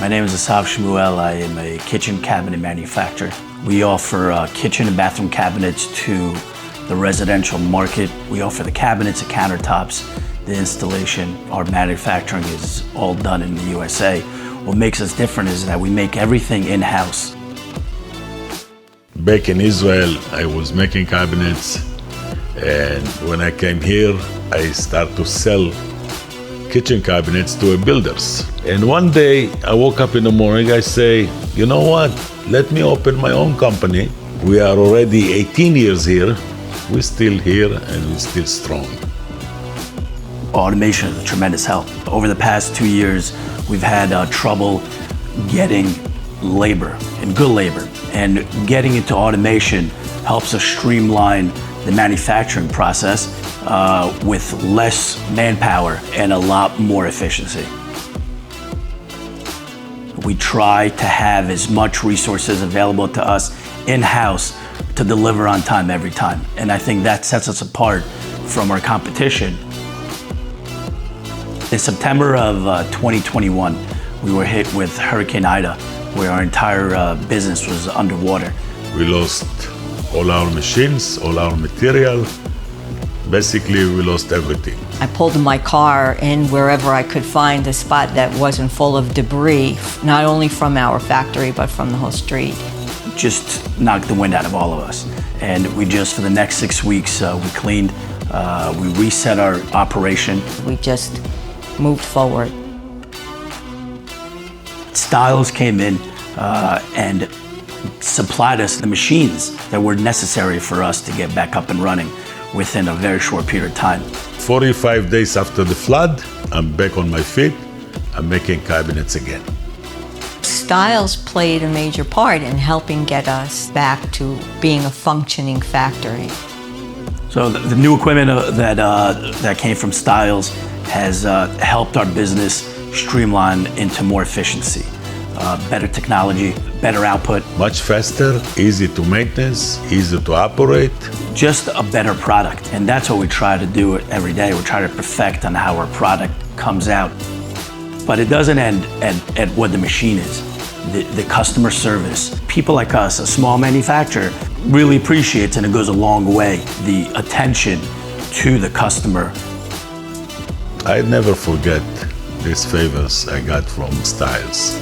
My name is Asaf Shmuel. I am a kitchen cabinet manufacturer. We offer kitchen and bathroom cabinets to the residential market. We offer the cabinets, the countertops, the installation. Our manufacturing is all done in the USA. What makes us different is that we make everything in-house. Back in Israel, I was making cabinets, and when I came here, I started to sell kitchen cabinets to builders. And one day, I woke up in the morning, I say, you know what? Let me open my own company. We are already 18 years here. We're still here and we're still strong. Automation is a tremendous help. Over the past 2 years, we've had trouble getting labor, and good labor. And getting into automation helps us streamline the manufacturing process with less manpower and a lot more efficiency. We try to have as much resources available to us in-house to deliver on time every time. And I think that sets us apart from our competition. In September of 2021, we were hit with Hurricane Ida, where our entire business was underwater. We lost all our machines, all our material. Basically, we lost everything. I pulled my car in wherever I could find a spot that wasn't full of debris, not only from our factory, but from the whole street. Just knocked the wind out of all of us. And we just, for the next 6 weeks, we cleaned, we reset our operation. We just moved forward. Stiles came in and supplied us the machines that were necessary for us to get back up and running within a very short period of time. 45 days after the flood, I'm back on my feet. I'm making cabinets again. Stiles played a major part in helping get us back to being a functioning factory. So the new equipment that came from Stiles has helped our business streamline into more efficiency, better technology, better output. Much faster, easy to maintenance, easy to operate. Just a better product. And that's what we try to do every day. We try to perfect on how our product comes out. But it doesn't end at what the machine is. The customer service. People like us, a small manufacturer, really appreciates, and it goes a long way, the attention to the customer. I never forget these favors I got from Stiles.